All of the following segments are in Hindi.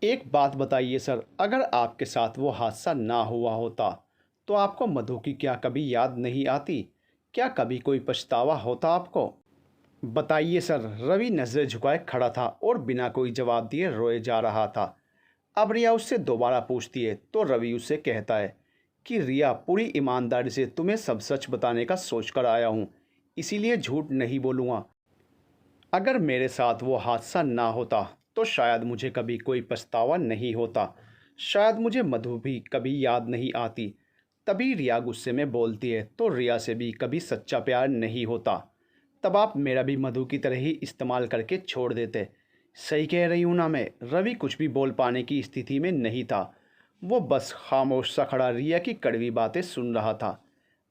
एक बात बताइए सर, अगर आपके साथ वो हादसा ना हुआ होता, तो आपको मधु की क्या कभी याद नहीं आती? क्या कभी कोई पछतावा होता आपको? बताइए सर, रवि नज़रें झुकाए खड़ा था और बिना कोई जवाब दिए रोए जा रहा था। अब रिया उससे दोबारा पूछती है तो रवि उससे कहता है कि रिया, पूरी ईमानदारी से तुम्हें सब सच बताने का सोच कर आया हूँ, इसीलिए झूठ नहीं बोलूँगा। अगर मेरे साथ वो हादसा ना होता तो शायद मुझे कभी कोई पछतावा नहीं होता, शायद मुझे मधु भी कभी याद नहीं आती। तभी रिया गुस्से में बोलती है तो रिया से भी कभी सच्चा प्यार नहीं होता, तब आप मेरा भी मधु की तरह ही इस्तेमाल करके छोड़ देते। सही कह रही हूँ ना मैं? रवि कुछ भी बोल पाने की स्थिति में नहीं था। वो बस खामोश सा खड़ा रिया की कड़वी बातें सुन रहा था।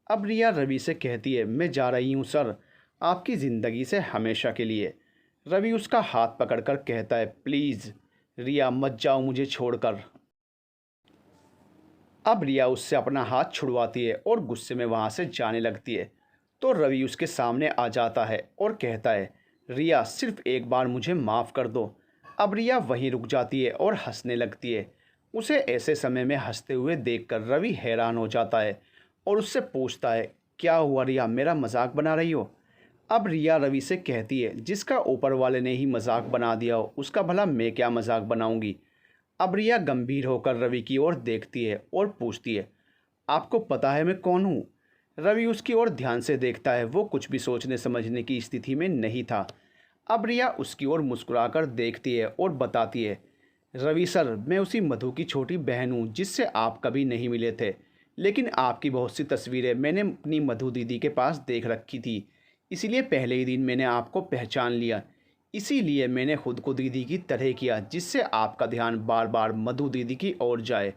अब रिया रवि से कहती है, मैं जा रही हूँ सर, आपकी ज़िंदगी से हमेशा के लिए। रवि उसका हाथ पकड़कर कहता है, प्लीज़ रिया मत जाओ मुझे छोड़कर। अब रिया उससे अपना हाथ छुड़वाती है और गुस्से में वहाँ से जाने लगती है। तो रवि उसके सामने आ जाता है और कहता है, रिया सिर्फ एक बार मुझे माफ़ कर दो। अब रिया वहीं रुक जाती है और हंसने लगती है। उसे ऐसे समय में हंसते हुए देखकर रवि हैरान हो जाता है और उससे पूछता है, क्या हुआ रिया, मेरा मजाक बना रही हो? अब रिया रवि से कहती है, जिसका ऊपर वाले ने ही मजाक बना दिया हो उसका भला मैं क्या मजाक बनाऊंगी। अब रिया गंभीर होकर रवि की ओर देखती है और पूछती है, आपको पता है मैं कौन हूँ? रवि उसकी ओर ध्यान से देखता है, वो कुछ भी सोचने समझने की स्थिति में नहीं था। अब रिया उसकी ओर मुस्कुराकर देखती है और बताती है, रवि सर, मैं उसी मधु की छोटी बहन हूँ जिससे आप कभी नहीं मिले थे, लेकिन आपकी बहुत सी तस्वीरें मैंने अपनी मधु दीदी के पास देख रखी थी, इसीलिए पहले ही दिन मैंने आपको पहचान लिया। इसीलिए मैंने खुद को दीदी की तरह किया जिससे आपका ध्यान बार बार मधु दीदी की ओर जाए।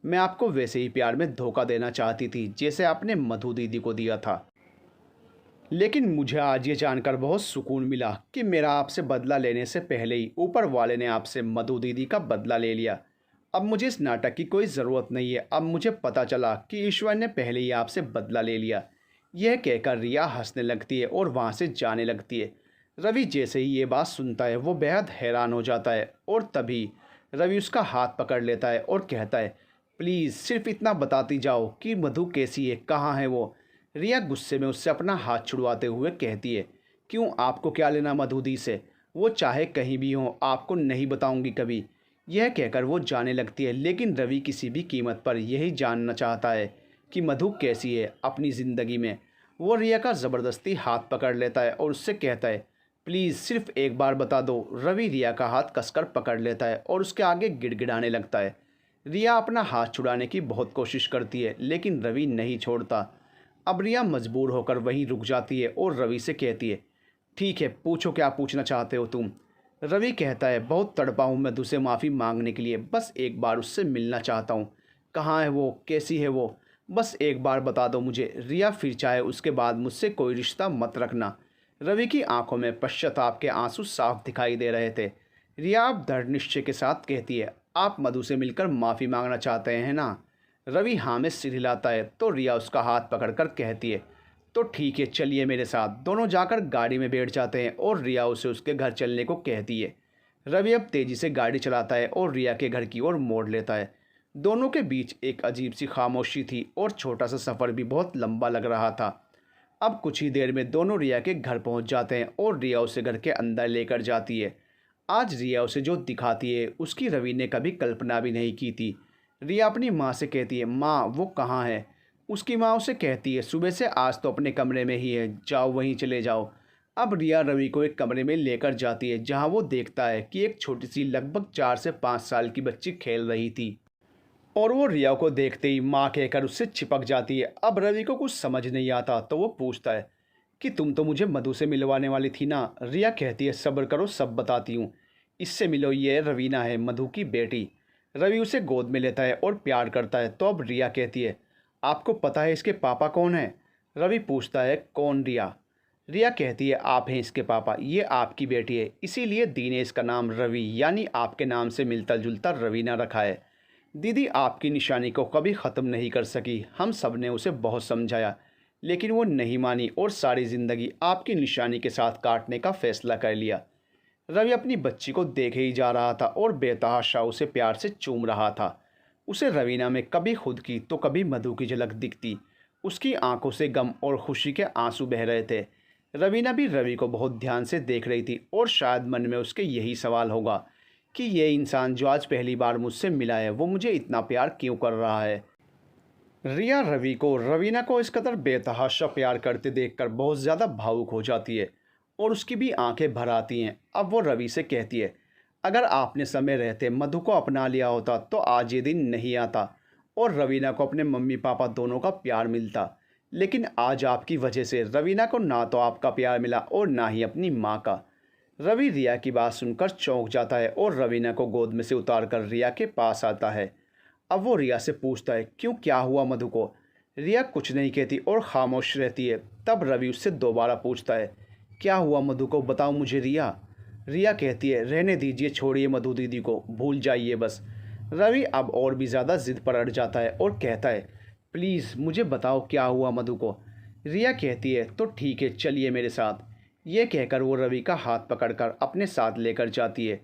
मैं आपको वैसे ही प्यार में धोखा देना चाहती थी जैसे आपने मधु दीदी को दिया था। लेकिन मुझे आज ये जानकर बहुत सुकून मिला कि मेरा आपसे बदला लेने से पहले ही ऊपर वाले ने आपसे मधु दीदी का बदला ले लिया। अब मुझे इस नाटक की कोई ज़रूरत नहीं है। अब मुझे पता चला कि ईश्वर ने पहले ही आपसे बदला ले लिया। यह कहकर रिया हंसने लगती है और वहाँ से जाने लगती है। रवि जैसे ही ये बात सुनता है वो बेहद हैरान हो जाता है और तभी रवि उसका हाथ पकड़ लेता है और कहता है, प्लीज़ सिर्फ इतना बताती जाओ कि मधु कैसी है, कहाँ है वो? रिया गुस्से में उससे अपना हाथ छुड़वाते हुए कहती है, क्यों, आपको क्या लेना मधु दी से? वो चाहे कहीं भी हो, आपको नहीं बताऊंगी कभी। यह कहकर वो जाने लगती है, लेकिन रवि किसी भी कीमत पर यही जानना चाहता है कि मधु कैसी है अपनी ज़िंदगी में। वो रिया का ज़बरदस्ती हाथ पकड़ लेता है और उससे कहता है, प्लीज़ सिर्फ एक बार बता दो। रवि रिया का हाथ कसकर पकड़ लेता है और उसके आगे गिड़गिड़ाने लगता है। रिया अपना हाथ छुड़ाने की बहुत कोशिश करती है लेकिन रवि नहीं छोड़ता। अब रिया मजबूर होकर वहीं रुक जाती है और रवि से कहती है, ठीक है, पूछो क्या पूछना चाहते हो तुम? रवि कहता है, बहुत तड़पा हूँ मैं तुझसे माफ़ी मांगने के लिए, बस एक बार उससे मिलना चाहता हूँ। कहाँ है वो, कैसी है वो? बस एक बार बता दो मुझे। रिया फिर चाहे उसके बाद मुझसे कोई रिश्ता मत रखना। रवि की आंखों में पश्चाताप के आंसू साफ दिखाई दे रहे थे। रिया अब दृढ़ निश्चय के साथ कहती है, आप मधु से मिलकर माफ़ी मांगना चाहते हैं ना? रवि हाँ में सिर हिलाता है तो रिया उसका हाथ पकड़कर कहती है, तो ठीक है, चलिए मेरे साथ। दोनों जाकर गाड़ी में बैठ जाते हैं और रिया उसे उसके घर चलने को कहती है। रवि अब तेज़ी से गाड़ी चलाता है और रिया के घर की ओर मोड़ लेता है। दोनों के बीच एक अजीब सी खामोशी थी और छोटा सा सफ़र भी बहुत लंबा लग रहा था। अब कुछ ही देर में दोनों रिया के घर पहुंच जाते हैं और रिया उसे घर के अंदर लेकर जाती है। आज रिया उसे जो दिखाती है उसकी रवि ने कभी कल्पना भी नहीं की थी। रिया अपनी माँ से कहती है, माँ वो कहाँ है? उसकी माँ उसे कहती है, सुबह से आज तो अपने कमरे में ही है, जाओ वहीं चले जाओ। अब रिया रवि को एक कमरे में लेकर जाती है जहाँ वो देखता है कि एक छोटी सी लगभग 4 से 5 साल की बच्ची खेल रही थी और वो रिया को देखते ही माँ कहकर उससे चिपक जाती है। अब रवि को कुछ समझ नहीं आता तो वो पूछता है कि तुम तो मुझे मधु से मिलवाने वाली थी ना? रिया कहती है, सब्र करो, सब बताती हूँ। इससे मिलो, ये रवीना है, मधु की बेटी। रवि उसे गोद में लेता है और प्यार करता है। तो अब रिया कहती है, आपको पता है इसके पापा कौन है? रवि पूछता है, कौन रिया? रिया कहती है, आप हैं इसके पापा, ये आपकी बेटी है, इसीलिए दी ने इसका नाम रवि यानी आपके नाम से मिलता जुलता रवीना रखा है। दीदी आपकी निशानी को कभी ख़त्म नहीं कर सकी, हम सब ने उसे बहुत समझाया लेकिन वो नहीं मानी और सारी ज़िंदगी आपकी निशानी के साथ काटने का फ़ैसला कर लिया। रवि अपनी बच्ची को देखे ही जा रहा था और बेतहाशा उसे प्यार से चूम रहा था। उसे रवीना में कभी खुद की तो कभी मधु की झलक दिखती। उसकी आंखों से गम और खुशी के आंसू बह रहे थे। रवीना भी रवि को बहुत ध्यान से देख रही थी और शायद मन में उसके यही सवाल होगा कि ये इंसान जो आज पहली बार मुझसे मिला है वो मुझे इतना प्यार क्यों कर रहा है। रिया रवीना को इस कदर बेतहाशा प्यार करते देखकर बहुत ज़्यादा भावुक हो जाती है और उसकी भी आंखें भर आती हैं। अब वो रवि से कहती है, अगर आपने समय रहते मधु को अपना लिया होता तो आज ये दिन नहीं आता और रवीना को अपने मम्मी पापा दोनों का प्यार मिलता। लेकिन आज आपकी वजह से रवीना को ना तो आपका प्यार मिला और ना ही अपनी माँ का। रवि रिया की बात सुनकर चौंक जाता है और रवीना को गोद में से उतार कर रिया के पास आता है। अब वो रिया से पूछता है, क्यों, क्या हुआ मधु को। रिया कुछ नहीं कहती और खामोश रहती है। तब रवि उससे दोबारा पूछता है, क्या हुआ मधु को, बताओ मुझे रिया। रिया कहती है, रहने दीजिए, छोड़िए मधु दीदी को, भूल जाइए बस। रवि अब और भी ज़्यादा जिद पर अड़ जाता है और कहता है, प्लीज़ मुझे बताओ क्या हुआ मधु को। रिया कहती है, तो ठीक है, चलिए मेरे साथ। ये कहकर वो रवि का हाथ पकड़कर अपने साथ लेकर जाती है।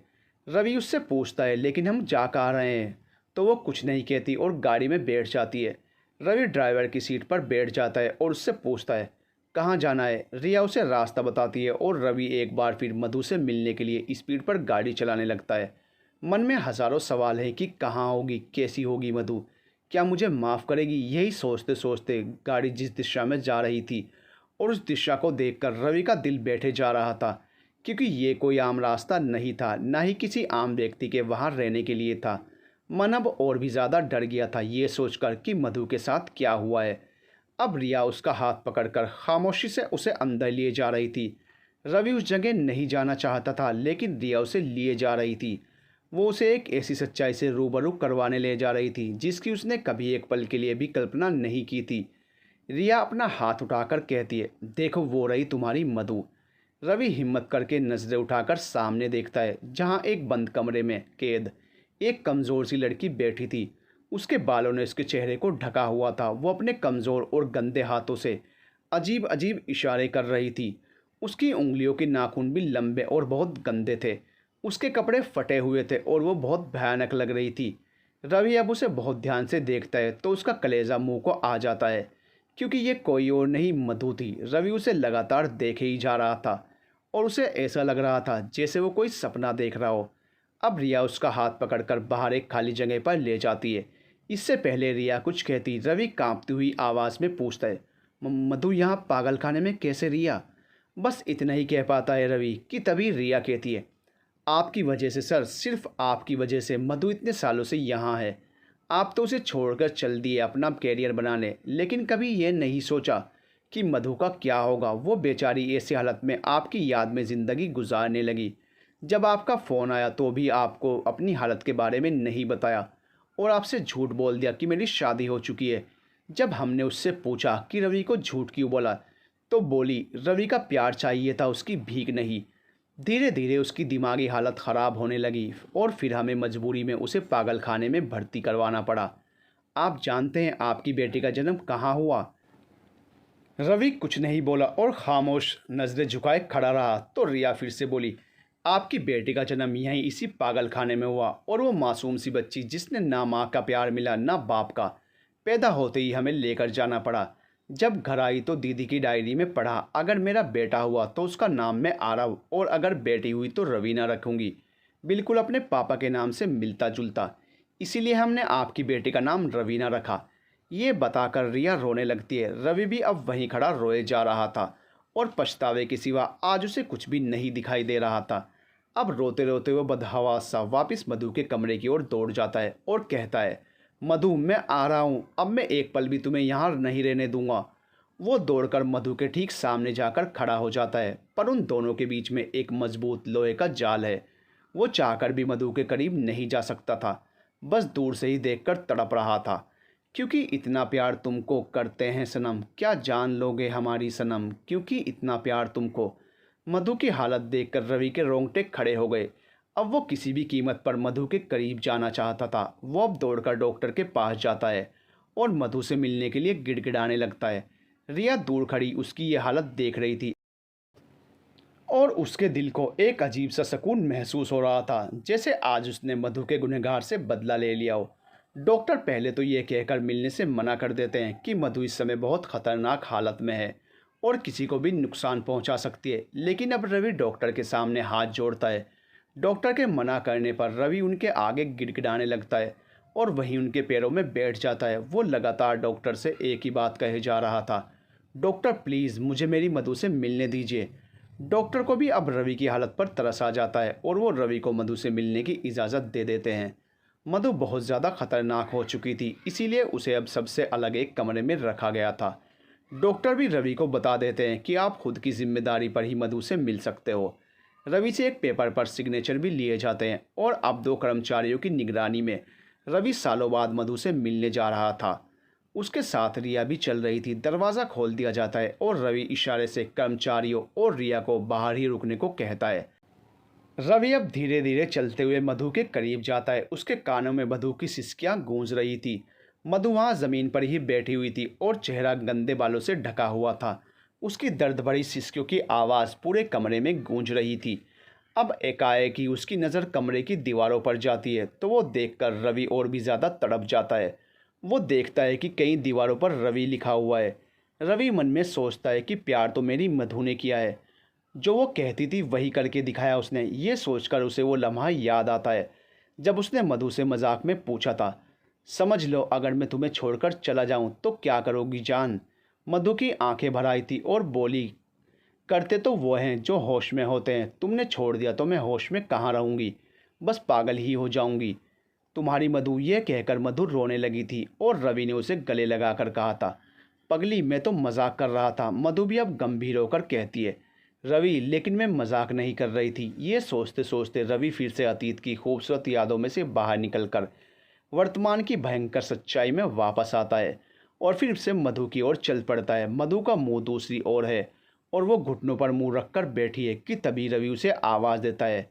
रवि उससे पूछता है, लेकिन हम जा कहाँ रहे हैं। तो वो कुछ नहीं कहती और गाड़ी में बैठ जाती है। रवि ड्राइवर की सीट पर बैठ जाता है और उससे पूछता है, कहाँ जाना है। रिया उसे रास्ता बताती है और रवि एक बार फिर मधु से मिलने के लिए स्पीड पर गाड़ी चलाने लगता है। मन में हज़ारों सवाल हैं कि कहाँ होगी, कैसी होगी मधु, क्या मुझे माफ़ करेगी। यही सोचते सोचते गाड़ी जिस दिशा में जा रही थी और उस दिशा को देखकर रवि का दिल बैठे जा रहा था, क्योंकि ये कोई आम रास्ता नहीं था, ना ही किसी आम व्यक्ति के वहाँ रहने के लिए था। मन अब और भी ज़्यादा डर गया था ये सोचकर कि मधु के साथ क्या हुआ है। अब रिया उसका हाथ पकड़कर खामोशी से उसे अंदर लिए जा रही थी। रवि उस जगह नहीं जाना चाहता था, लेकिन रिया उसे लिए जा रही थी। वो उसे एक ऐसी सच्चाई से रूबरू करवाने ले जा रही थी जिसकी उसने कभी एक पल के लिए भी कल्पना नहीं की थी। रिया अपना हाथ उठाकर कहती है, देखो वो रही तुम्हारी मधु। रवि हिम्मत करके नजरें उठाकर सामने देखता है, जहाँ एक बंद कमरे में कैद एक कमज़ोर सी लड़की बैठी थी। उसके बालों ने उसके चेहरे को ढका हुआ था। वो अपने कमज़ोर और गंदे हाथों से अजीब अजीब इशारे कर रही थी। उसकी उंगलियों के नाखून भी लंबे और बहुत गंदे थे। उसके कपड़े फटे हुए थे और वो बहुत भयानक लग रही थी। रवि अब उसे बहुत ध्यान से देखता है तो उसका कलेजा मुंह को आ जाता है, क्योंकि ये कोई और नहीं मधु थी। रवि उसे लगातार देखे ही जा रहा था और उसे ऐसा लग रहा था जैसे वो कोई सपना देख रहा हो। अब रिया उसका हाथ पकड़कर बाहर एक खाली जगह पर ले जाती है। इससे पहले रिया कुछ कहती, रवि कांपती हुई आवाज़ में पूछता है, मधु यहाँ पागल खाने में कैसे रिया। बस इतना ही कह पाता है रवि कि तभी रिया कहती है, आपकी वजह से सर, सिर्फ आपकी वजह से मधु इतने सालों से यहाँ है। आप तो उसे छोड़कर चल दिए अपना कैरियर बनाने, लेकिन कभी ये नहीं सोचा कि मधु का क्या होगा। वो बेचारी ऐसी हालत में आपकी याद में ज़िंदगी गुजारने लगी। जब आपका फ़ोन आया तो भी आपको अपनी हालत के बारे में नहीं बताया और आपसे झूठ बोल दिया कि मेरी शादी हो चुकी है। जब हमने उससे पूछा कि रवि को झूठ क्यों बोला, तो बोली रवि का प्यार चाहिए था, उसकी भीख नहीं। धीरे धीरे उसकी दिमागी हालत ख़राब होने लगी और फिर हमें मजबूरी में उसे पागल खाने में भर्ती करवाना पड़ा। आप जानते हैं आपकी बेटी का जन्म कहाँ हुआ। रवि कुछ नहीं बोला और खामोश नज़रें झुकाए खड़ा रहा। तो रिया फिर से बोली, आपकी बेटी का जन्म यहीं इसी पागल खाने में हुआ और वो मासूम सी बच्ची जिसने ना माँ का प्यार मिला ना बाप का, पैदा होते ही हमें लेकर जाना पड़ा। जब घर आई तो दीदी की डायरी में पढ़ा, अगर मेरा बेटा हुआ तो उसका नाम मैं आरव और अगर बेटी हुई तो रवीना रखूँगी, बिल्कुल अपने पापा के नाम से मिलता जुलता। इसीलिए हमने आपकी बेटी का नाम रवीना रखा। ये बताकर रिया रोने लगती है। रवि भी अब वहीं खड़ा रोए जा रहा था और पछतावे के सिवा आज उसे कुछ भी नहीं दिखाई दे रहा था। अब रोते रोते वो बदहवास सा वापस मधु के कमरे की ओर दौड़ जाता है और कहता है, मधु मैं आ रहा हूँ, अब मैं एक पल भी तुम्हें यहाँ नहीं रहने दूंगा। वो दौड़कर मधु के ठीक सामने जाकर खड़ा हो जाता है, पर उन दोनों के बीच में एक मजबूत लोहे का जाल है। वो चाहकर भी मधु के करीब नहीं जा सकता था, बस दूर से ही देखकर तड़प रहा था। क्योंकि इतना प्यार तुमको करते हैं सनम, क्या जान लोगे हमारी सनम, क्योंकि इतना प्यार तुमको। मधु की हालत देखकर रवि के रोंगटे खड़े हो गए। अब वो किसी भी कीमत पर मधु के करीब जाना चाहता था। वो अब दौड़कर डॉक्टर के पास जाता है और मधु से मिलने के लिए गिड़गिड़ाने लगता है। रिया दूर खड़ी उसकी ये हालत देख रही थी और उसके दिल को एक अजीब सा सुकून महसूस हो रहा था, जैसे आज उसने मधु के गुनहगार से बदला ले लिया हो। डॉक्टर पहले तो ये कहकर मिलने से मना कर देते हैं कि मधु इस समय बहुत खतरनाक हालत में है और किसी को भी नुकसान पहुंचा सकती है, लेकिन अब रवि डॉक्टर के सामने हाथ जोड़ता है। डॉक्टर के मना करने पर रवि उनके आगे गिड़गिड़ाने लगता है और वहीं उनके पैरों में बैठ जाता है। वो लगातार डॉक्टर से एक ही बात कहे जा रहा था, डॉक्टर प्लीज़ मुझे मेरी मधु से मिलने दीजिए। डॉक्टर को भी अब रवि की हालत पर तरस आ जाता है और वो रवि को मधु से मिलने की इजाज़त दे देते हैं। मधु बहुत ज़्यादा खतरनाक हो चुकी थी, इसीलिए उसे अब सबसे अलग एक कमरे में रखा गया था। डॉक्टर भी रवि को बता देते हैं कि आप खुद की जिम्मेदारी पर ही मधु से मिल सकते हो। रवि से एक पेपर पर सिग्नेचर भी लिए जाते हैं और अब 2 कर्मचारियों की निगरानी में रवि सालों बाद मधु से मिलने जा रहा था। उसके साथ रिया भी चल रही थी। दरवाज़ा खोल दिया जाता है और रवि इशारे से कर्मचारियों और रिया को बाहर ही रुकने को कहता है। रवि अब धीरे धीरे चलते हुए मधु के करीब जाता है। उसके कानों में मधु की सिसकियां गूंज रही थी। मधु वहाँ ज़मीन पर ही बैठी हुई थी और चेहरा गंदे बालों से ढका हुआ था। उसकी दर्द भरी सिसकियों की आवाज़ पूरे कमरे में गूंज रही थी। अब एकाएक ही उसकी नज़र कमरे की दीवारों पर जाती है तो वो देखकर रवि और भी ज़्यादा तड़प जाता है। वो देखता है कि कई दीवारों पर रवि लिखा हुआ है। रवि मन में सोचता है कि प्यार तो मेरी मधु ने किया है, जो वो कहती थी वही करके दिखाया उसने। ये सोचकर उसे वो लम्हा याद आता है जब उसने मधु से मजाक में पूछा था, समझ लो अगर मैं तुम्हें छोड़कर चला जाऊं तो क्या करोगी जान। मधु की आंखें भर आई थी और बोली, करते तो वो हैं जो होश में होते हैं, तुमने छोड़ दिया तो मैं होश में कहाँ रहूँगी, बस पागल ही हो जाऊँगी तुम्हारी मधु। ये कहकर मधु रोने लगी थी और रवि ने उसे गले लगाकर कहा था, पगली मैं तो मजाक कर रहा था। मधु भी अब गंभीर होकर कहती है, रवि लेकिन मैं मजाक नहीं कर रही थी। ये सोचते सोचते रवि फिर से अतीत की खूबसूरत यादों में से बाहर निकलकर वर्तमान की भयंकर सच्चाई में वापस आता है और फिर से मधु की ओर चल पड़ता है। मधु का मुंह दूसरी ओर है और वो घुटनों पर मुंह रखकर बैठी है कि तभी रवि उसे आवाज़ देता है,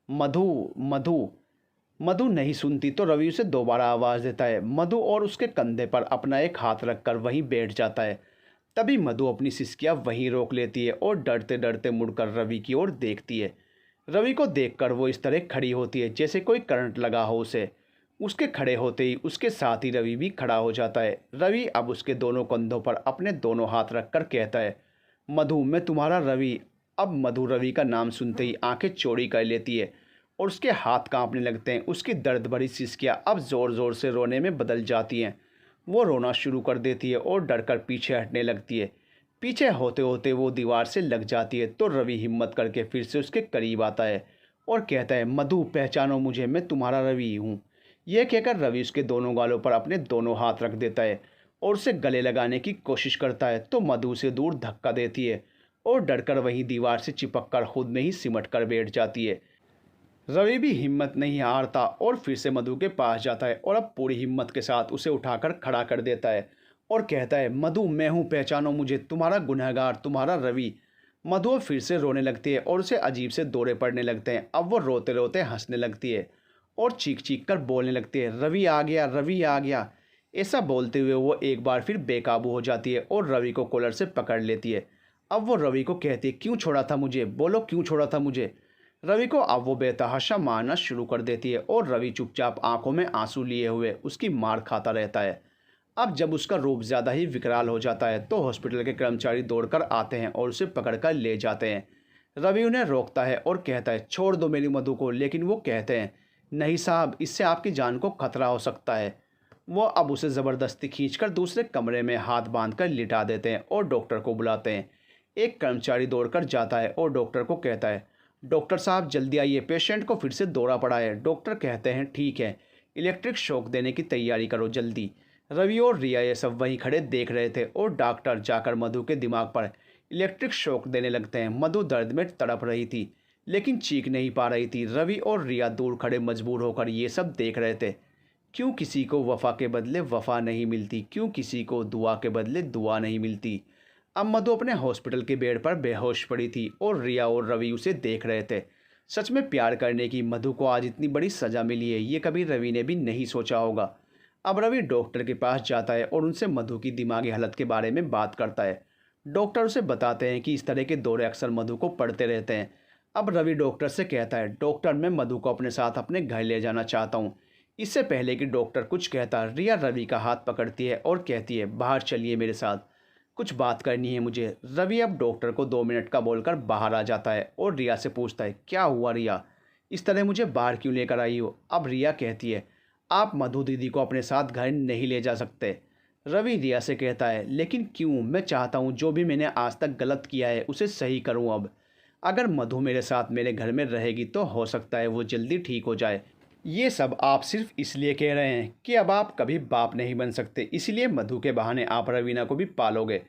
मधु मधु। मधु नहीं सुनती तो रवि उसे दोबारा आवाज़ देता है। मधु और उसके कंधे पर अपना एक हाथ रखकर वहीं बैठ जाता है। तभी मधु अपनी सिसकियां वहीं रोक लेती है और डरते डरते मुड़कर रवि की ओर देखती है। रवि को देखकर वो इस तरह खड़ी होती है जैसे कोई करंट लगा हो उसे। उसके खड़े होते ही उसके साथ ही रवि भी खड़ा हो जाता है। रवि अब उसके दोनों कंधों पर अपने दोनों हाथ रखकर कहता है, मधु मैं तुम्हारा रवि। अब मधु रवि का नाम सुनते ही आंखें चौड़ी कर लेती है और उसके हाथ कांपने लगते हैं। उसकी दर्द भरी सिसकियां अब ज़ोर ज़ोर से रोने में बदल जाती हैं। वो रोना शुरू कर देती है और डरकर पीछे हटने लगती है। पीछे होते होते वो दीवार से लग जाती है तो रवि हिम्मत करके फिर से उसके करीब आता है और कहता है, मधु पहचानो मुझे, मैं तुम्हारा रवि हूँ। यह कहकर रवि उसके दोनों गालों पर अपने दोनों हाथ रख देता है और उसे गले लगाने की कोशिश करता है तो मधु उसे दूर धक्का देती है और डरकर वहीं दीवार से चिपक कर खुद में ही सिमट कर बैठ जाती है। रवि भी हिम्मत नहीं हारता और फिर से मधु के पास जाता है और अब पूरी हिम्मत के साथ उसे उठाकर खड़ा कर देता है और कहता है, मधु मैं हूँ, पहचानो मुझे, तुम्हारा गुनहगार, तुम्हारा रवि। मधु फिर से रोने लगती है और उसे अजीब से दौरे पड़ने लगते हैं। अब वो रोते रोते हंसने लगती है और चीख चीख कर बोलने लगती है, रवि आ गया, रवि आ गया। ऐसा बोलते हुए वो एक बार फिर बेकाबू हो जाती है और रवि को कॉलर से पकड़ लेती है। अब वो रवि को कहती है, क्यों छोड़ा था मुझे, बोलो क्यों छोड़ा था मुझे। रवि को अब वो बेतहाशा मारना शुरू कर देती है और रवि चुपचाप आंखों में आंसू लिए हुए उसकी मार खाता रहता है। अब जब उसका रूप ज़्यादा ही विकराल हो जाता है तो हॉस्पिटल के कर्मचारी दौड़कर आते हैं और उसे पकड़कर ले जाते हैं। रवि उन्हें रोकता है और कहता है, छोड़ दो मेरी मधु को, लेकिन वो कहते हैं, नहीं साहब, इससे आपकी जान को खतरा हो सकता है। वो अब उसे ज़बरदस्ती खींचकर दूसरे कमरे में हाथ बांधकर लिटा देते हैं और डॉक्टर को बुलाते हैं। एक कर्मचारी दौड़कर जाता है और डॉक्टर को कहता है, डॉक्टर साहब जल्दी आइए, पेशेंट को फिर से दौरा पड़ा है। डॉक्टर कहते हैं, ठीक है, इलेक्ट्रिक शॉक देने की तैयारी करो जल्दी। रवि और रिया ये सब वहीं खड़े देख रहे थे और डॉक्टर जाकर मधु के दिमाग पर इलेक्ट्रिक शॉक देने लगते हैं। मधु दर्द में तड़प रही थी लेकिन चीख नहीं पा रही थी। रवि और रिया दूर खड़े मजबूर होकर ये सब देख रहे थे। क्यों किसी को वफ़ा के बदले वफ़ा नहीं मिलती, क्यों किसी को दुआ के बदले दुआ नहीं मिलती। अब मधु अपने हॉस्पिटल के बेड पर बेहोश पड़ी थी और रिया और रवि उसे देख रहे थे। सच में प्यार करने की मधु को आज इतनी बड़ी सज़ा मिली है, ये कभी रवि ने भी नहीं सोचा होगा। अब रवि डॉक्टर के पास जाता है और उनसे मधु की दिमागी हालत के बारे में बात करता है। डॉक्टर उसे बताते हैं कि इस तरह के दौरे अक्सर मधु को पड़ते रहते हैं। अब रवि डॉक्टर से कहता है, डॉक्टर मैं मधु को अपने साथ अपने घर ले जाना चाहता हूँ। इससे पहले कि डॉक्टर कुछ कहता, रिया रवि का हाथ पकड़ती है और कहती है, बाहर चलिए मेरे साथ, कुछ बात करनी है मुझे। रवि अब डॉक्टर को 2 मिनट का बोलकर बाहर आ जाता है और रिया से पूछता है, क्या हुआ रिया, इस तरह मुझे बाहर क्यों लेकर आई हो। अब रिया कहती है, आप मधु दीदी को अपने साथ घर नहीं ले जा सकते। रवि रिया से कहता है, लेकिन क्यों, मैं चाहता हूँ जो भी मैंने आज तक गलत किया है उसे सही करूँ। अब अगर मधु मेरे साथ मेरे घर में रहेगी तो हो सकता है वो जल्दी ठीक हो जाए। ये सब आप सिर्फ इसलिए कह रहे हैं कि अब आप कभी बाप नहीं बन सकते, इसलिए मधु के बहाने आप रवीना को भी पालोगे।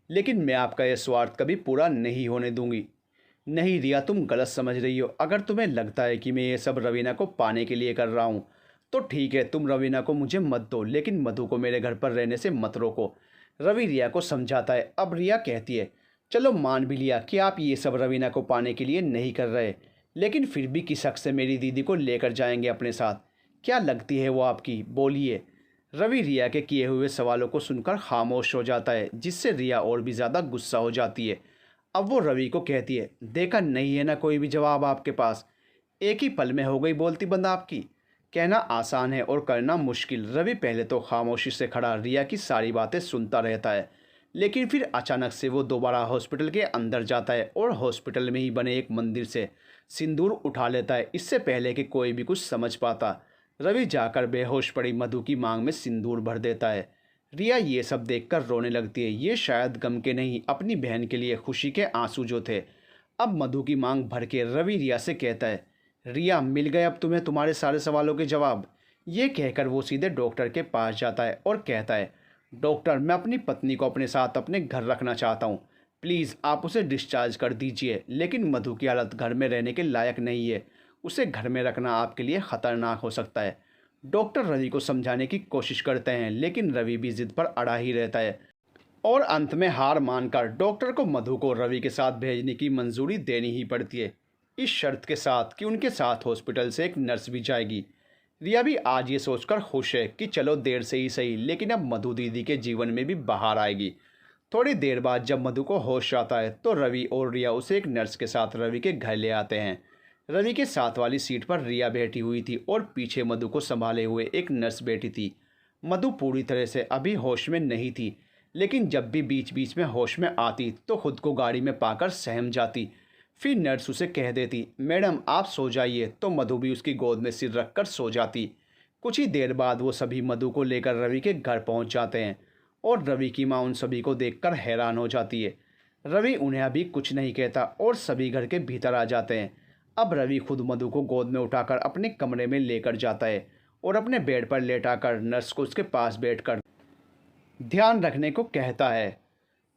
लेकिन मैं आपका यह स्वार्थ कभी पूरा नहीं होने दूंगी। नहीं रिया, तुम गलत समझ रही हो। अगर तुम्हें लगता है कि मैं ये सब रवीना को पाने के लिए कर रहा हूँ तो ठीक है, तुम रवीना को मुझे मत दो, लेकिन मधु को मेरे घर पर रहने से मत रोको। रवि रिया को समझाता है। अब रिया कहती है, चलो मान भी लिया कि आप ये सब रवीना को पाने के लिए नहीं कर रहे, लेकिन फिर भी किस हक से मेरी दीदी को लेकर जाएंगे अपने साथ? क्या लगती है वो आपकी, बोलिए। रवि रिया के किए हुए सवालों को सुनकर खामोश हो जाता है, जिससे रिया और भी ज़्यादा गुस्सा हो जाती है। अब वो रवि को कहती है, देखा नहीं है ना कोई भी जवाब आपके पास, एक ही पल में हो गई बोलती बंद आपकी। कहना आसान है और करना मुश्किल। रवि पहले तो खामोशी से खड़ा रिया की सारी बातें सुनता रहता है, लेकिन फिर अचानक से वो दोबारा हॉस्पिटल के अंदर जाता है और हॉस्पिटल में ही बने एक मंदिर से सिंदूर उठा लेता है, इससे पहले कि कोई भी कुछ समझ पाता। रवि जाकर बेहोश पड़ी मधु की मांग में सिंदूर भर देता है। रिया ये सब देखकर रोने लगती है। ये शायद गम के नहीं, अपनी बहन के लिए खुशी के आंसू जो थे। अब मधु की मांग भर के रवि रिया से कहता है, रिया मिल गए अब तुम्हें तुम्हारे सारे सवालों के जवाब। ये कहकर वो सीधे डॉक्टर के पास जाता है और कहता है, डॉक्टर मैं अपनी पत्नी को अपने साथ अपने घर रखना चाहता हूँ, प्लीज़ आप उसे डिस्चार्ज कर दीजिए। लेकिन मधु की हालत घर में रहने के लायक नहीं है, उसे घर में रखना आपके लिए ख़तरनाक हो सकता है। डॉक्टर रवि को समझाने की कोशिश करते हैं, लेकिन रवि भी जिद पर अड़ा ही रहता है और अंत में हार मानकर डॉक्टर को मधु को रवि के साथ भेजने की मंजूरी देनी ही पड़ती है, इस शर्त के साथ कि उनके साथ हॉस्पिटल से एक नर्स भी जाएगी। रिया भी आज ये सोचकर खुश है कि चलो देर से ही सही, लेकिन अब मधु दीदी के जीवन में भी बाहर आएगी। थोड़ी देर बाद जब मधु को होश आता है तो रवि और रिया उसे एक नर्स के साथ रवि के घर ले आते हैं। रवि के साथ वाली सीट पर रिया बैठी हुई थी और पीछे मधु को संभाले हुए एक नर्स बैठी थी। मधु पूरी तरह से अभी होश में नहीं थी, लेकिन जब भी बीच बीच में होश में आती तो खुद को गाड़ी में पाकर सहम जाती। फिर नर्स उसे कह देती, मैडम आप सो जाइए, तो मधु भी उसकी गोद में सिर रखकर सो जाती। कुछ ही देर बाद वो सभी मधु को लेकर रवि के घर पहुंच जाते हैं और रवि की मां उन सभी को देखकर हैरान हो जाती है। रवि उन्हें अभी कुछ नहीं कहता और सभी घर के भीतर आ जाते हैं। अब रवि खुद मधु को गोद में उठाकर अपने कमरे में लेकर जाता है और अपने बेड पर लेटाकर नर्स को उसके पास बैठकर ध्यान रखने को कहता है।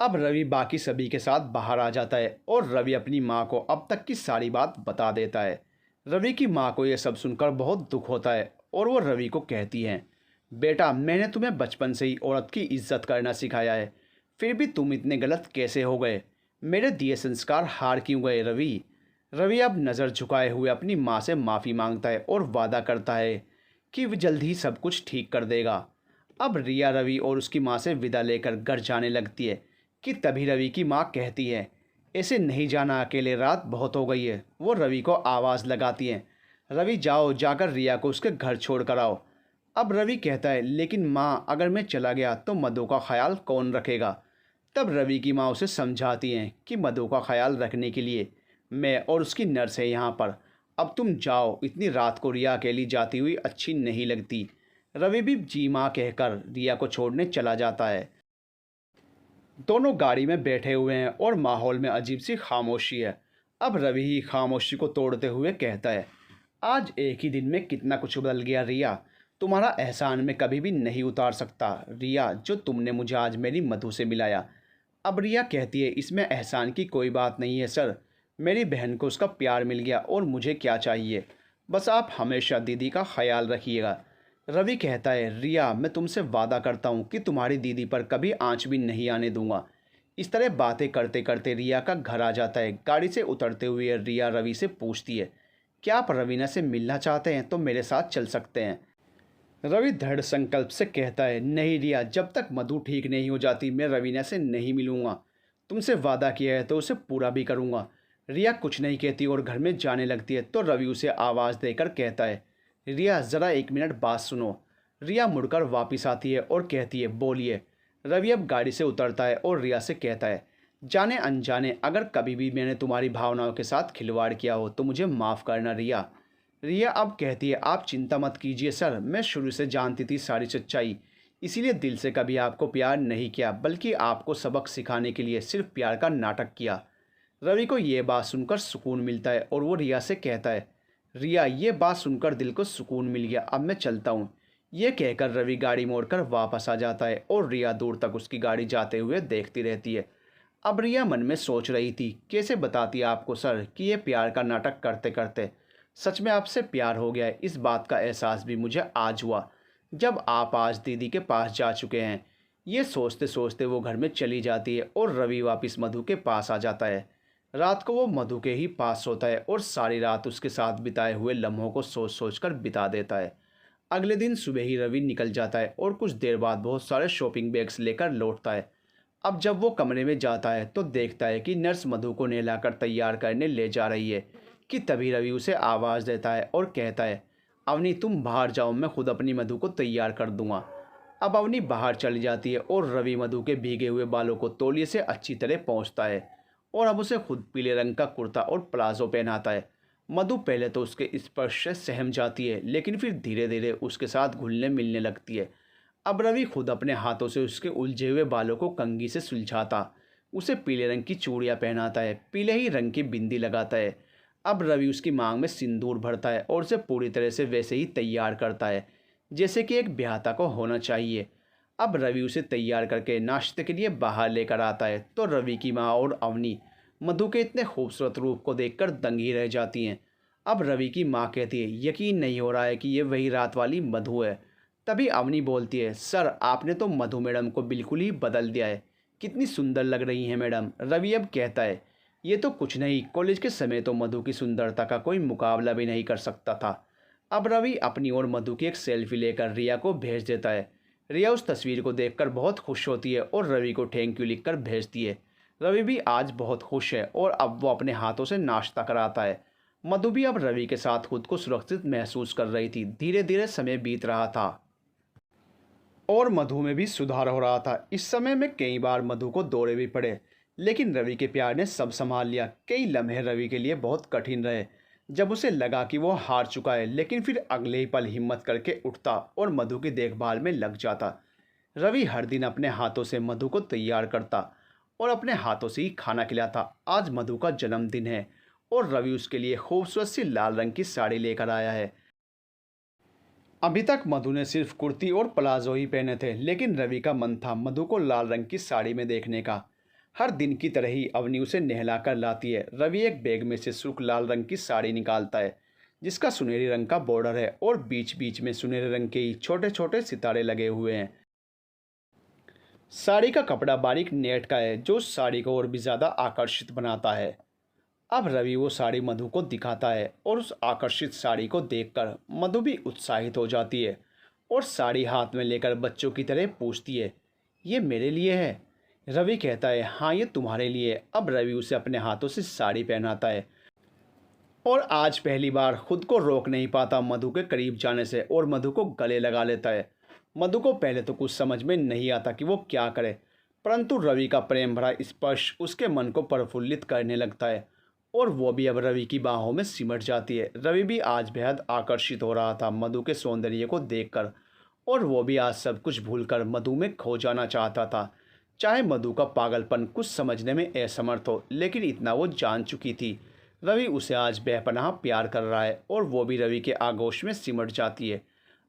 अब रवि बाकी सभी के साथ बाहर आ जाता है और रवि अपनी माँ को अब तक की सारी बात बता देता है। रवि की माँ को यह सब सुनकर बहुत दुख होता है और वो रवि को कहती हैं, बेटा मैंने तुम्हें बचपन से ही औरत की इज्जत करना सिखाया है, फिर भी तुम इतने गलत कैसे हो गए? मेरे दिए संस्कार हार क्यों गए रवि? रवि अब नज़र झुकाए हुए अपनी माँ से माफ़ी मांगता है और वादा करता है कि वह जल्द ही सब कुछ ठीक कर देगा। अब रिया रवि और उसकी माँ से विदा लेकर घर जाने लगती है कि तभी रवि की माँ कहती है, ऐसे नहीं जाना अकेले, रात बहुत हो गई है। वो रवि को आवाज़ लगाती है, रवि जाओ, जाकर रिया को उसके घर छोड़ कर आओ। अब रवि कहता है, लेकिन माँ अगर मैं चला गया तो मधु का ख्याल कौन रखेगा? तब रवि की माँ उसे समझाती हैं कि मधु का ख्याल रखने के लिए मैं और उसकी नर्स है यहाँ पर, अब तुम जाओ, इतनी रात को रिया अकेली जाती हुई अच्छी नहीं लगती। रवि भी जी माँ कहकर रिया को छोड़ने चला जाता है। दोनों गाड़ी में बैठे हुए हैं और माहौल में अजीब सी खामोशी है। अब रवि ही खामोशी को तोड़ते हुए कहता है, आज एक ही दिन में कितना कुछ बदल गया रिया, तुम्हारा एहसान मैं कभी भी नहीं उतार सकता रिया, जो तुमने मुझे आज मेरी मधु से मिलाया। अब रिया कहती है, इसमें एहसान की कोई बात नहीं है सर, मेरी बहन को उसका प्यार मिल गया और मुझे क्या चाहिए, बस आप हमेशा दीदी का ख्याल रखिएगा। रवि कहता है, रिया मैं तुमसे वादा करता हूँ कि तुम्हारी दीदी पर कभी आंच भी नहीं आने दूंगा। इस तरह बातें करते करते रिया का घर आ जाता है। गाड़ी से उतरते हुए रिया रवि से पूछती है, क्या आप रवीना से मिलना चाहते हैं तो मेरे साथ चल सकते हैं? रवि दृढ़ संकल्प से कहता है, नहीं रिया, जब तक मधु ठीक नहीं हो जाती मैं रवीना से नहीं मिलूँगा। तुमसे वादा किया है तो उसे पूरा भी करूँगा। रिया कुछ नहीं कहती और घर में जाने लगती है तो रवि उसे आवाज़ देकर कहता है, रिया ज़रा 1 मिनट बात सुनो। रिया मुड़कर वापस आती है और कहती है, बोलिए। रवि अब गाड़ी से उतरता है और रिया से कहता है, जाने अनजाने अगर कभी भी मैंने तुम्हारी भावनाओं के साथ खिलवाड़ किया हो तो मुझे माफ़ करना रिया। रिया अब कहती है, आप चिंता मत कीजिए सर, मैं शुरू से जानती थी सारी सच्चाई, इसीलिए दिल से कभी आपको प्यार नहीं किया बल्कि आपको सबक सिखाने के लिए सिर्फ प्यार का नाटक किया। रवि को ये बात सुनकर सुकून मिलता है और वो रिया से कहता है, रिया ये बात सुनकर दिल को सुकून मिल गया, अब मैं चलता हूँ। ये कहकर रवि गाड़ी मोड़कर वापस आ जाता है और रिया दूर तक उसकी गाड़ी जाते हुए देखती रहती है। अब रिया मन में सोच रही थी, कैसे बताती आपको सर कि ये प्यार का नाटक करते करते सच में आपसे प्यार हो गया है। इस बात का एहसास भी मुझे आज हुआ जब आप आज दीदी के पास जा चुके हैं। ये सोचते सोचते वो घर में चली जाती है और रवि वापस मधु के पास आ जाता है। रात को वो मधु के ही पास सोता है और सारी रात उसके साथ बिताए हुए लम्हों को सोच सोच कर बिता देता है। अगले दिन सुबह ही रवि निकल जाता है और कुछ देर बाद बहुत सारे शॉपिंग बैग्स लेकर लौटता है। अब जब वो कमरे में जाता है तो देखता है कि नर्स मधु को नहलाकर तैयार करने ले जा रही है कि तभी रवि उसे आवाज़ देता है और कहता है, अवनी तुम बाहर जाओ, मैं खुद अपनी मधु को तैयार कर दूंगा। अब अवनी बाहर चली जाती है और रवि मधु के भीगे हुए बालों को तौलिए से अच्छी तरह पोंछता है और अब उसे खुद पीले रंग का कुर्ता और प्लाजो पहनाता है। मधु पहले तो उसके स्पर्श से सहम जाती है लेकिन फिर धीरे धीरे उसके साथ घुलने मिलने लगती है। अब रवि खुद अपने हाथों से उसके उलझे हुए बालों को कंघी से सुलझाता, उसे पीले रंग की चूड़ियाँ पहनाता है, पीले ही रंग की बिंदी लगाता है। अब रवि उसकी मांग में सिंदूर भरता है और उसे पूरी तरह से वैसे ही तैयार करता है जैसे कि एक ब्याहता को होना चाहिए। अब रवि उसे तैयार करके नाश्ते के लिए बाहर लेकर आता है तो रवि की माँ और अवनी मधु के इतने खूबसूरत रूप को देखकर दंग ही रह जाती हैं। अब रवि की माँ कहती है, यकीन नहीं हो रहा है कि ये वही रात वाली मधु है। तभी अवनी बोलती है, सर आपने तो मधु मैडम को बिल्कुल ही बदल दिया है, कितनी सुंदर लग रही हैं मैडम। रवि अब कहता है, ये तो कुछ नहीं, कॉलेज के समय तो मधु की सुंदरता का कोई मुकाबला भी नहीं कर सकता था। अब रवि अपनी ओर मधु की एक सेल्फी लेकर रिया को भेज देता है। रिया उस तस्वीर को देखकर बहुत खुश होती है और रवि को थैंक यू लिखकर भेजती है। रवि भी आज बहुत खुश है और अब वो अपने हाथों से नाश्ता कराता है। मधु भी अब रवि के साथ खुद को सुरक्षित महसूस कर रही थी। धीरे धीरे समय बीत रहा था और मधु में भी सुधार हो रहा था। इस समय में कई बार मधु को दौरे भी पड़े लेकिन रवि के प्यार ने सब संभाल लिया। कई लम्हे रवि के लिए बहुत कठिन रहे जब उसे लगा कि वो हार चुका है, लेकिन फिर अगले ही पल हिम्मत करके उठता और मधु की देखभाल में लग जाता। रवि हर दिन अपने हाथों से मधु को तैयार करता और अपने हाथों से ही खाना खिलाता। आज मधु का जन्मदिन है और रवि उसके लिए खूबसूरत सी लाल रंग की साड़ी लेकर आया है। अभी तक मधु ने सिर्फ कुर्ती और प्लाजो ही पहने थे लेकिन रवि का मन था मधु को लाल रंग की साड़ी में देखने का। हर दिन की तरह ही अवनी उसे नहला कर लाती है। रवि एक बैग में से शुष्क लाल रंग की साड़ी निकालता है जिसका सुनहरी रंग का बॉर्डर है और बीच बीच में सुनहरे रंग के ही छोटे छोटे सितारे लगे हुए हैं। साड़ी का कपड़ा बारीक नेट का है जो साड़ी को और भी ज़्यादा आकर्षित बनाता है। अब रवि वो साड़ी मधु को दिखाता है और उस आकर्षित साड़ी को देखकर मधु भी उत्साहित हो जाती है और साड़ी हाथ में लेकर बच्चों की तरह पूछती है, ये मेरे लिए है? रवि कहता है, हाँ ये तुम्हारे लिए। अब रवि उसे अपने हाथों से साड़ी पहनाता है और आज पहली बार खुद को रोक नहीं पाता मधु के करीब जाने से और मधु को गले लगा लेता है। मधु को पहले तो कुछ समझ में नहीं आता कि वो क्या करे, परंतु रवि का प्रेम भरा स्पर्श उसके मन को प्रफुल्लित करने लगता है और वो भी अब रवि की बाहों में सिमट जाती है। रवि भी आज बेहद आकर्षित हो रहा था मधु के सौंदर्य को देखकर और वो भी आज सब कुछ भूलकर मधु में खो जाना चाहता था। चाहे मधु का पागलपन कुछ समझने में असमर्थ हो लेकिन इतना वो जान चुकी थी, रवि उसे आज बेपनाह प्यार कर रहा है और वो भी रवि के आगोश में सिमट जाती है।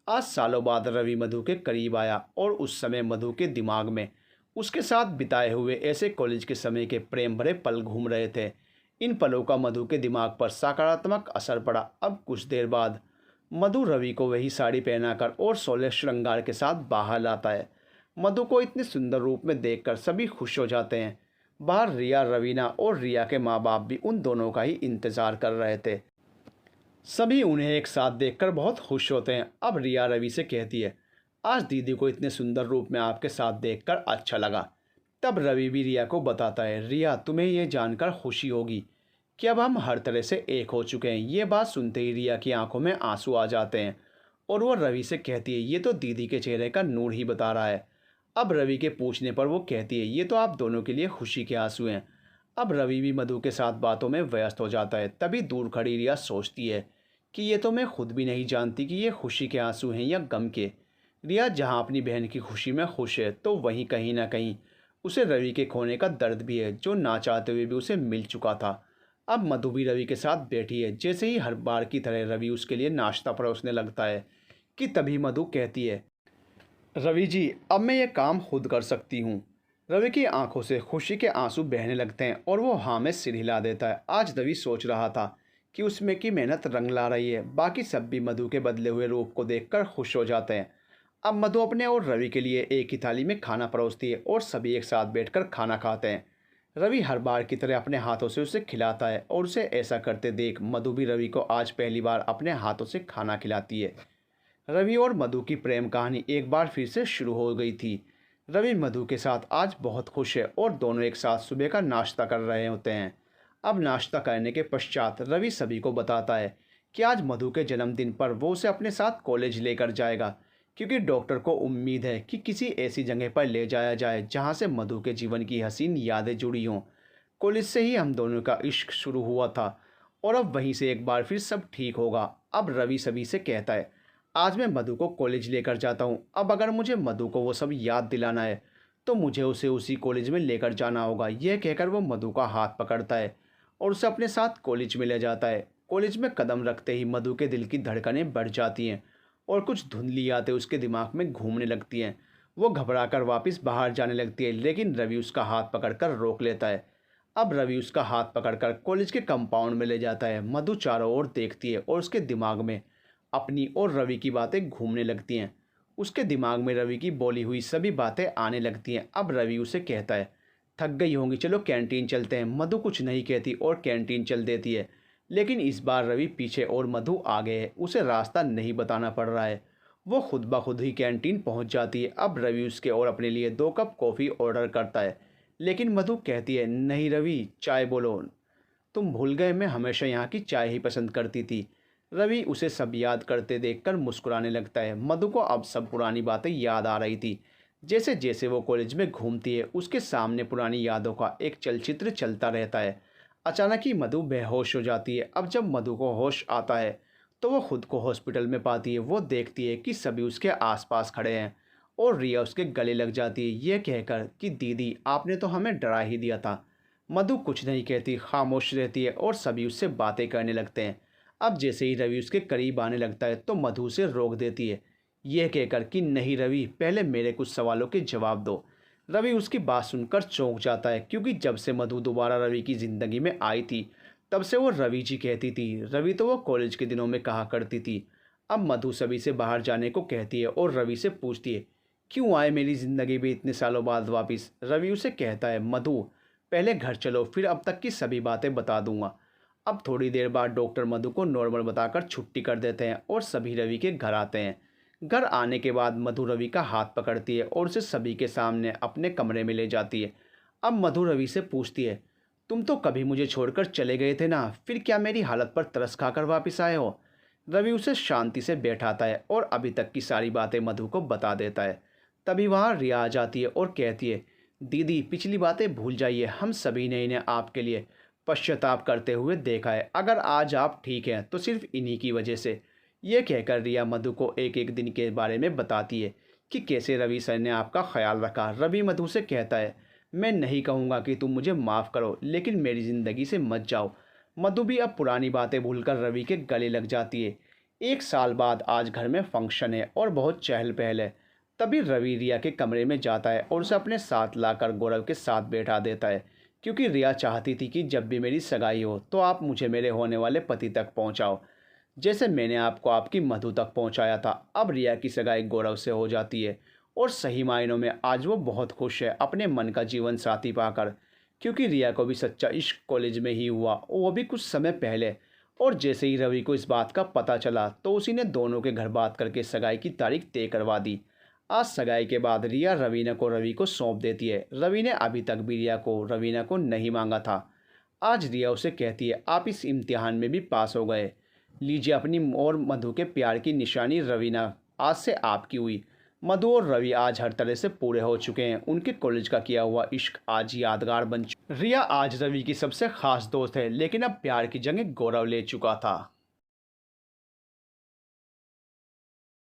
आज सालों बाद रवि मधु के करीब आया और उस समय मधु के दिमाग में उसके साथ बिताए हुए ऐसे कॉलेज के समय के प्रेम भरे पल घूम रहे थे। इन पलों का मधु के दिमाग पर सकारात्मक असर पड़ा। अब कुछ देर बाद मधु रवि को वही साड़ी पहनाकर और 16 श्रृंगार के साथ बाहर लाता है। मधु को इतने सुंदर रूप में देखकर सभी खुश हो जाते हैं। बाहर रिया, रवीना और रिया के माँ बाप भी उन दोनों का ही इंतज़ार कर रहे थे। सभी उन्हें एक साथ देखकर बहुत खुश होते हैं। अब रिया रवि से कहती है, आज दीदी को इतने सुंदर रूप में आपके साथ देखकर अच्छा लगा। तब रवि भी रिया को बताता है, रिया तुम्हें ये जानकर खुशी होगी कि अब हम हर तरह से एक हो चुके हैं। ये बात सुनते ही रिया की आंखों में आंसू आ जाते हैं और वो रवि से कहती है, ये तो दीदी के चेहरे का नूर ही बता रहा है। अब रवि के पूछने पर वो कहती है, ये तो आप दोनों के लिए खुशी के आंसू हैं। अब रवि भी मधु के साथ बातों में व्यस्त हो जाता है। तभी दूर खड़ी रिया सोचती है कि ये तो मैं खुद भी नहीं जानती कि ये खुशी के आंसू हैं या गम के। रिया जहाँ अपनी बहन की खुशी में खुश है, तो वहीं कहीं ना कहीं उसे रवि के खोने का दर्द भी है, जो ना चाहते हुए भी उसे मिल चुका था। अब मधु भी रवि के साथ बैठी है। जैसे ही हर बार की तरह रवि उसके लिए नाश्ता परोसने लगता है कि तभी मधु कहती है, रवि जी अब मैं ये काम खुद कर सकती हूँ। रवि की आंखों से खुशी के आंसू बहने लगते हैं और वो हाँ में सिर हिला देता है। आज रवि सोच रहा था कि उसमें की मेहनत रंग ला रही है। बाकी सब भी मधु के बदले हुए रूप को देखकर खुश हो जाते हैं। अब मधु अपने और रवि के लिए एक ही थाली में खाना परोसती है और सभी एक साथ बैठकर खाना खाते हैं। रवि हर बार की तरह अपने हाथों से उसे खिलाता है और उसे ऐसा करते देख मधु भी रवि को आज पहली बार अपने हाथों से खाना खिलाती है। रवि और मधु की प्रेम कहानी एक बार फिर से शुरू हो गई थी। रवि मधु के साथ आज बहुत खुश है और दोनों एक साथ सुबह का नाश्ता कर रहे होते हैं। अब नाश्ता करने के पश्चात रवि सभी को बताता है कि आज मधु के जन्मदिन पर वो उसे अपने साथ कॉलेज लेकर जाएगा, क्योंकि डॉक्टर को उम्मीद है कि किसी ऐसी जगह पर ले जाया जाए जहां से मधु के जीवन की हसीन यादें जुड़ी हों। कॉलेज से ही हम दोनों का इश्क शुरू हुआ था और अब वहीं से एक बार फिर सब ठीक होगा। अब रवि सभी से कहता है, आज मैं मधु को कॉलेज लेकर जाता हूँ। अब अगर मुझे मधु को वो सब याद दिलाना है तो मुझे उसे उसी कॉलेज में लेकर जाना होगा। यह कहकर वो मधु का हाथ पकड़ता है और उसे अपने साथ कॉलेज में ले जाता है। कॉलेज में कदम रखते ही मधु के दिल की धड़कनें बढ़ जाती हैं और कुछ धुंधली यादें उसके दिमाग में घूमने लगती हैं। वो घबराकर वापस बाहर जाने लगती है, लेकिन रवि उसका हाथ पकड़कर रोक लेता है। अब रवि उसका हाथ पकड़कर कॉलेज के कंपाउंड में ले जाता है। मधु चारों ओर देखती है और उसके दिमाग में अपनी और रवि की बातें घूमने लगती हैं। उसके दिमाग में रवि की बोली हुई सभी बातें आने लगती हैं। अब रवि उसे कहता है, थक गई होंगी, चलो कैंटीन चलते हैं। मधु कुछ नहीं कहती और कैंटीन चल देती है। लेकिन इस बार रवि पीछे और मधु आगे है। उसे रास्ता नहीं बताना पड़ रहा है। वो खुद ब खुद ही कैंटीन पहुंच जाती है। अब रवि उसके और अपने लिए 2 कप कॉफ़ी ऑर्डर करता है, लेकिन मधु कहती है, नहीं रवि, चाय बोलो। तुम भूल गए, मैं हमेशा यहाँ की चाय ही पसंद करती थी। रवि उसे सब याद करते देखकर मुस्कुराने लगता है। मधु को अब सब पुरानी बातें याद आ रही थी। जैसे जैसे वो कॉलेज में घूमती है, उसके सामने पुरानी यादों का एक चलचित्र चलता रहता है। अचानक ही मधु बेहोश हो जाती है। अब जब मधु को होश आता है तो वो खुद को हॉस्पिटल में पाती है। वो देखती है कि सभी उसके आसपास खड़े हैं और रिया उसके गले लग जाती है, ये कहकर कि दीदी आपने तो हमें डरा ही दिया था। मधु कुछ नहीं कहती, खामोश रहती है और सभी उससे बातें करने लगते हैं। अब जैसे ही रवि उसके करीब आने लगता है तो मधु उसे रोक देती है, यह कहकर कि नहीं रवि, पहले मेरे कुछ सवालों के जवाब दो। रवि उसकी बात सुनकर चौंक जाता है, क्योंकि जब से मधु दोबारा रवि की ज़िंदगी में आई थी तब से वो रवि जी कहती थी। रवि तो वो कॉलेज के दिनों में कहा करती थी। अब मधु सभी से बाहर जाने को कहती है और रवि से पूछती है, क्यों आए मेरी ज़िंदगी में इतने सालों बाद वापस। रवि उसे कहता है, मधु पहले घर चलो, फिर अब तक की सभी बातें बता दूंगा। अब थोड़ी देर बाद डॉक्टर मधु को नॉर्मल बताकर छुट्टी कर देते हैं और सभी रवि के घर आते हैं। घर आने के बाद मधु रवि का हाथ पकड़ती है और उसे सभी के सामने अपने कमरे में ले जाती है। अब मधु रवि से पूछती है, तुम तो कभी मुझे छोड़कर चले गए थे ना, फिर क्या मेरी हालत पर तरस खाकर वापस आए हो। रवि उसे शांति से बैठाता है और अभी तक की सारी बातें मधु को बता देता है। तभी वहाँ रिया आ जाती है और कहती है, दीदी पिछली बातें भूल जाइए, हम सभी ने इन्हें आपके लिए पश्चाताप करते हुए देखा है। अगर आज आप ठीक हैं तो सिर्फ इन्हीं की वजह से। यह कहकर रिया मधु को एक एक दिन के बारे में बताती है कि कैसे रवि सर ने आपका ख्याल रखा। रवि मधु से कहता है, मैं नहीं कहूँगा कि तुम मुझे माफ़ करो, लेकिन मेरी ज़िंदगी से मत जाओ। मधु भी अब पुरानी बातें भूलकर रवि के गले लग जाती है। 1 साल बाद आज घर में फंक्शन है और बहुत चहल पहल है। तभी रवि रिया के कमरे में जाता है और उसे अपने साथ लाकर गौरव के साथ बैठा देता है, क्योंकि रिया चाहती थी कि जब भी मेरी सगाई हो तो आप मुझे मेरे होने वाले पति तक पहुंचाओ, जैसे मैंने आपको आपकी मधु तक पहुंचाया था। अब रिया की सगाई गौरव से हो जाती है और सही मायनों में आज वो बहुत खुश है अपने मन का जीवन साथी पाकर, क्योंकि रिया को भी सच्चा इश्क कॉलेज में ही हुआ, वो भी कुछ समय पहले। और जैसे ही रवि को इस बात का पता चला तो उसी ने दोनों के घर बात करके सगाई की तारीख तय करवा दी। आज सगाई के बाद रिया रवीना को रवि को सौंप देती है। रवि ने अभी तक भी रिया को रवीना को नहीं मांगा था। आज रिया उसे कहती है, आप इस इम्तिहान में भी पास हो गए, लीजिए अपनी और मधु के प्यार की निशानी रवीना आज से आपकी हुई। मधु और रवि आज हर तरह से पूरे हो चुके हैं। उनके कॉलेज का किया हुआ इश्क आज यादगार बन चुका। रिया आज रवि की सबसे खास दोस्त है, लेकिन अब प्यार की जगह गौरव ले चुका था।